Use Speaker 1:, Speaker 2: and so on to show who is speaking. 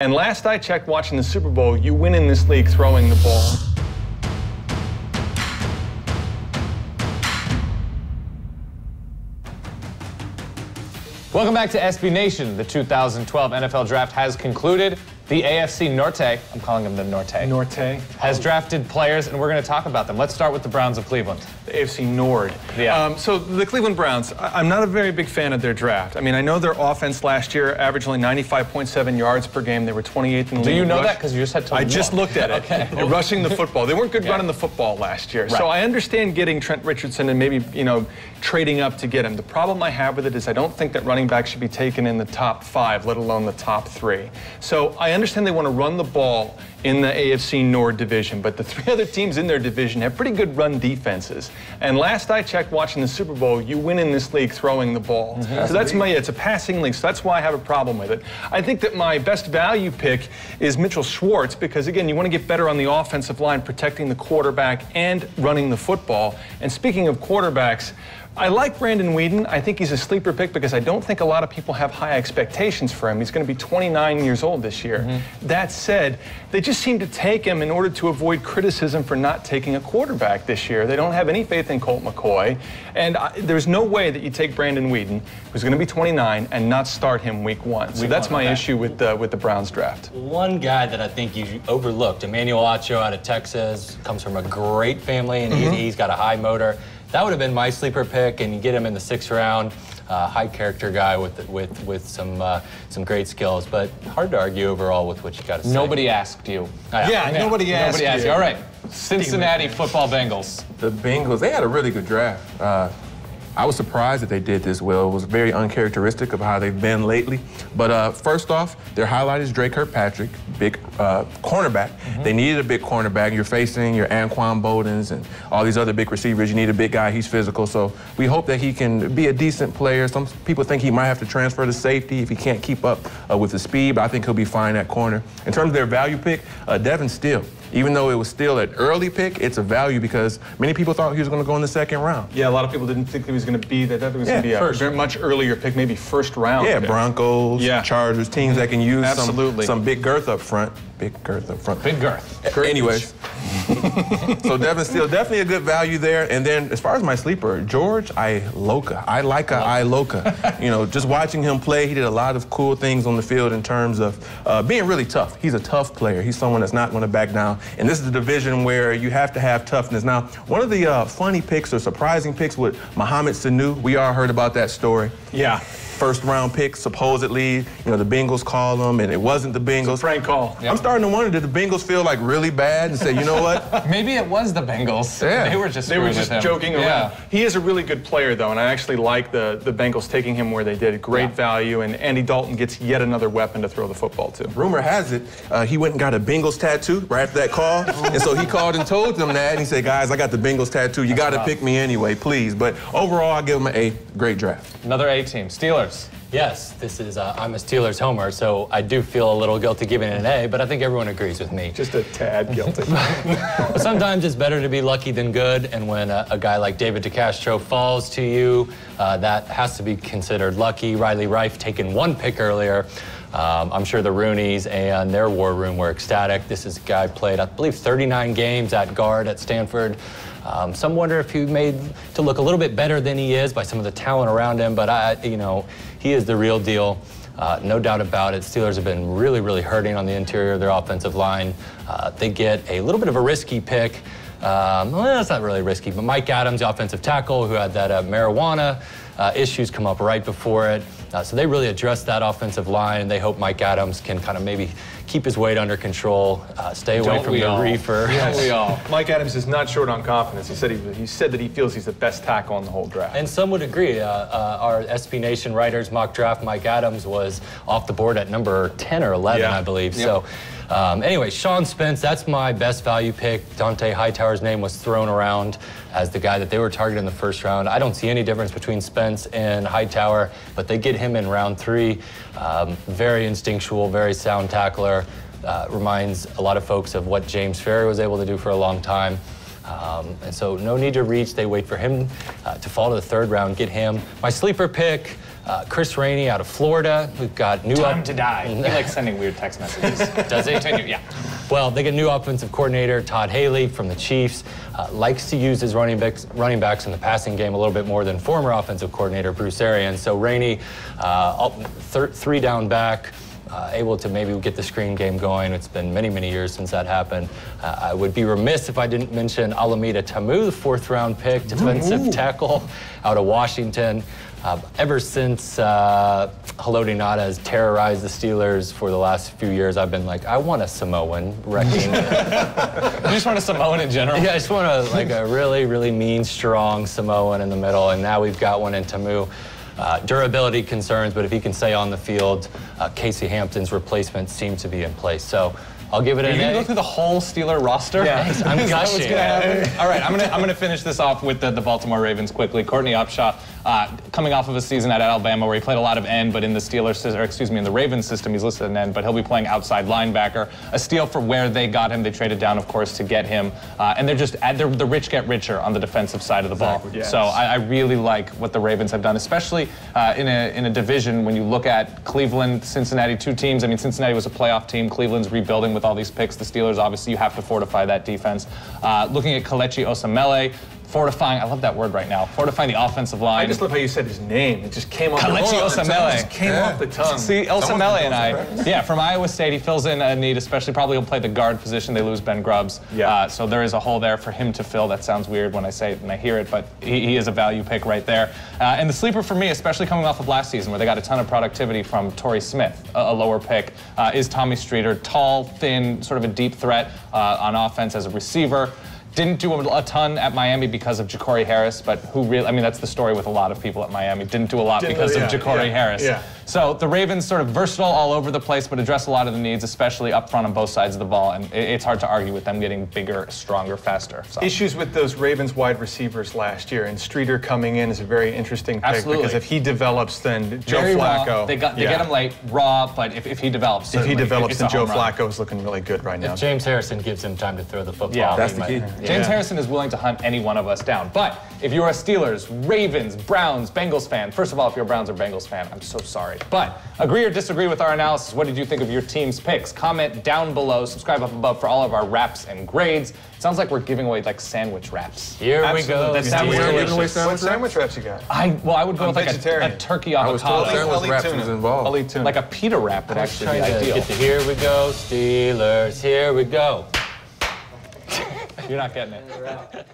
Speaker 1: And last I checked watching the Super Bowl, you win in this league throwing the ball.
Speaker 2: Welcome back to SB Nation. The 2012 NFL Draft has concluded. The AFC North, I'm calling them the Norte, has drafted players, and we're going to talk about them. Let's start with the Browns of Cleveland.
Speaker 1: The AFC North.
Speaker 2: Yeah.
Speaker 1: So the Cleveland Browns, I'm not a very big fan of their draft. I mean, I know their offense last year averaged only 95.7 yards per game. They were 28th in the league.
Speaker 2: Do you know
Speaker 1: rush.
Speaker 2: that? Because you just had to
Speaker 1: I just looked at it.
Speaker 2: Okay.
Speaker 1: Rushing the football. They weren't good running the football last year. Right. So I understand getting Trent Richardson and maybe, trading up to get him. The problem I have with it is I don't think that running back should be taken in the top 5, let alone the top 3. So I understand they want to run the ball in the AFC North division, but the 3 other teams in their division have pretty good run defenses. And last I checked watching the Super Bowl, you win in this league throwing the ball. So that's it's a passing league, so that's why I have a problem with it. I think that my best value pick is Mitchell Schwartz because, again, you want to get better on the offensive line, protecting the quarterback and running the football. And speaking of quarterbacks, I like Brandon Weeden. I think he's a sleeper pick because I don't think a lot of people have high expectations for him. He's going to be 29 years old this year. That said, they just seem to take him in order to avoid criticism for not taking a quarterback this year. They don't have any faith in Colt McCoy. And there's no way that you take Brandon Weeden, who's going to be 29, and not start him week 1. So that's my issue with the Browns draft.
Speaker 3: One guy that I think you overlooked, Emmanuel Acho out of Texas, comes from a great family, and he's got a high motor. That would have been my sleeper pick, and you get him in the 6th round. High character guy with some great skills, but hard to argue overall with what you got to say.
Speaker 2: Nobody asked you.
Speaker 1: Nobody asked you.
Speaker 2: All right, Cincinnati football Bengals.
Speaker 4: The Bengals, they had a really good draft. I was surprised that they did this well. It was very uncharacteristic of how they've been lately. But first off, their highlight is Drake Kirkpatrick, big cornerback. They needed a big cornerback. You're facing your Anquan Boldens and all these other big receivers. You need a big guy. He's physical. So we hope that he can be a decent player. Some people think he might have to transfer to safety if he can't keep up with the speed, but I think he'll be fine at corner. In terms of their value pick, Devin Steele. Even though it was still an early pick, it's a value because many people thought he was going to go in the 2nd round.
Speaker 1: Yeah, a lot of people didn't think he was going to be that. They thought it was going to be a very much earlier pick, maybe 1st round.
Speaker 4: Yeah,
Speaker 1: pick.
Speaker 4: Chargers, teams that can use some big girth up front. Big girth up front.
Speaker 2: Big girth.
Speaker 4: Anyways, so Devin Steele, definitely a good value there. And then as far as my sleeper, George Iloka. Iloka. Just watching him play, he did a lot of cool things on the field in terms of being really tough. He's a tough player. He's someone that's not going to back down. And this is a division where you have to have toughness. Now, one of the funny picks or surprising picks with Mohamed Sanu, we all heard about that story.
Speaker 1: Yeah.
Speaker 4: 1st round pick, supposedly, the Bengals call him, and it wasn't the Bengals.
Speaker 1: It's a prank call.
Speaker 4: I'm starting to wonder, did the Bengals feel like really bad and say, you know what?
Speaker 2: Maybe it was the Bengals.
Speaker 4: Yeah.
Speaker 2: They were just
Speaker 1: joking around. Yeah. He is a really good player, though, and I actually like the Bengals taking him where they did. Great value, and Andy Dalton gets yet another weapon to throw the football to.
Speaker 4: Rumor has it, he went and got a Bengals tattoo right after that call, and so he called and told them that, and he said, guys, I got the Bengals tattoo. You got to pick me anyway, please. But overall, I'll give him an A. Great draft.
Speaker 2: Another A team, Steelers.
Speaker 3: Yes, this is, I'm a Steelers homer, so I do feel a little guilty giving it an A, but I think everyone agrees with me.
Speaker 1: Just a tad guilty.
Speaker 3: But sometimes it's better to be lucky than good, and when a guy like David DeCastro falls to you, that has to be considered lucky. Riley Reif taking 1 pick earlier. I'm sure the Rooneys and their war room were ecstatic. This is a guy who played, I believe, 39 games at guard at Stanford. Some wonder if he made to look a little bit better than he is by some of the talent around him, but he is the real deal. No doubt about it. Steelers have been really, really hurting on the interior of their offensive line. They get a little bit of a risky pick. Well, it's not really risky, but Mike Adams, the offensive tackle, who had that marijuana issues come up right before it. So they really addressed that offensive line. They hope Mike Adams can kind of maybe keep his weight under control, stay away from the reefer.
Speaker 1: Yes, we all. Mike Adams is not short on confidence. He said that he feels he's the best tackle on the whole draft.
Speaker 3: And some would agree. Our SB Nation writers mock draft, Mike Adams was off the board at number 10 or 11, I believe. Yep. So anyway, Sean Spence, that's my best value pick. Dante Hightower's name was thrown around as the guy that they were targeting in the 1st round. I don't see any difference between Spence and Hightower, but they get him in round 3. Very instinctual, very sound tackler. Reminds a lot of folks of what James Ferry was able to do for a long time. And so no need to reach. They wait for him to fall to the 3rd round, get him. My sleeper pick, Chris Rainey out of Florida. We've got new
Speaker 2: Time to die. He likes sending weird text messages.
Speaker 3: Does he?
Speaker 2: Yeah.
Speaker 3: Well, they get new offensive coordinator, Todd Haley from the Chiefs. Likes to use his running backs in the passing game a little bit more than former offensive coordinator Bruce Arians. So Rainey, 3 down back, able to maybe get the screen game going. It's been many, many years since that happened. I would be remiss if I didn't mention Alameda Tamu, the 4th-round pick, defensive tackle out of Washington. Ever since Haloti Ngata has terrorized the Steelers for the last few years, I've been like, I want a Samoan wrecking.
Speaker 2: You just want a Samoan in general?
Speaker 3: Yeah, I just want a really, really mean, strong Samoan in the middle, and now we've got one in Tamu. Durability concerns, but if he can stay on the field, Casey Hampton's replacement seems to be in place. So I'll give it an A.
Speaker 2: Are you going to go through the whole Steeler roster?
Speaker 3: Yeah, I'm
Speaker 2: Is that what's
Speaker 3: gushing.
Speaker 2: going to happen? All right, I'm going to finish this off with the Baltimore Ravens quickly. Courtney Upshaw, coming off of a season at Alabama where he played a lot of end, but in the in the Ravens system, he's listed an end, but he'll be playing outside linebacker. A steal for where they got him. They traded down, of course, to get him. And the rich get richer on the defensive side of the ball.
Speaker 1: Exactly, yes.
Speaker 2: So I really like what the Ravens have done, especially in a division when you look at Cleveland, Cincinnati, 2 teams. I mean, Cincinnati was a playoff team. Cleveland's rebuilding with all these picks. The Steelers, obviously, you have to fortify that defense. Looking at Kelechi Osemele, fortifying, I love that word right now, fortifying the offensive line.
Speaker 1: I just love how you said his name. It just came off
Speaker 2: Kelechi Osemele.
Speaker 1: It just came off the tongue.
Speaker 2: See, Osemele and I, from Iowa State, he fills in a need, especially probably he'll play the guard position. They lose Ben Grubbs.
Speaker 1: Yeah.
Speaker 2: So there is a hole there for him to fill. That sounds weird when I say it and I hear it, but he is a value pick right there. And the sleeper for me, especially coming off of last season where they got a ton of productivity from Torrey Smith, a lower pick, is Tommy Streeter. Tall, thin, sort of a deep threat on offense as a receiver. Didn't do a ton at Miami because of Ja'Cory Harris, but who really, I mean, that's the story with a lot of people at Miami. Didn't do a lot because of Ja'Cory Harris.
Speaker 1: Yeah.
Speaker 2: So the Ravens sort of versatile all over the place, but address a lot of the needs, especially up front on both sides of the ball. And it's hard to argue with them getting bigger, stronger, faster. So.
Speaker 1: Issues with those Ravens wide receivers last year, and Streeter coming in is a very interesting pick.
Speaker 2: Absolutely.
Speaker 1: Because if he develops, then Joe
Speaker 2: Very
Speaker 1: Flacco.
Speaker 2: Raw. They get him late, raw, but if he develops,
Speaker 1: if he develops,
Speaker 2: it's
Speaker 1: then
Speaker 2: a
Speaker 1: Joe
Speaker 2: home run.
Speaker 1: Flacco is looking really good right now.
Speaker 3: If James Harrison gives him time to throw the football,
Speaker 2: Yeah,
Speaker 4: that's the key.
Speaker 2: James Harrison is willing to hunt any one of us down. But if you're a Steelers, Ravens, Browns, Bengals fan, first of all, if you're a Browns or Bengals fan, I'm so sorry. But agree or disagree with our analysis. What did you think of your team's picks? Comment down below. Subscribe up above for all of our wraps and grades. It sounds like we're giving away like sandwich wraps.
Speaker 3: Here we go.
Speaker 2: That sounds delicious.
Speaker 1: What sandwich wraps you got?
Speaker 2: I would go
Speaker 1: I'm
Speaker 2: with like
Speaker 1: vegetarian.
Speaker 2: a turkey
Speaker 4: I was told
Speaker 2: avocado.
Speaker 4: sandwich wraps was involved.
Speaker 1: I'll eat tuna.
Speaker 2: Like a pita wrap would actually be
Speaker 3: Trying to
Speaker 2: ideal.
Speaker 3: get to here we go, Steelers, here we go.
Speaker 2: You're not getting it.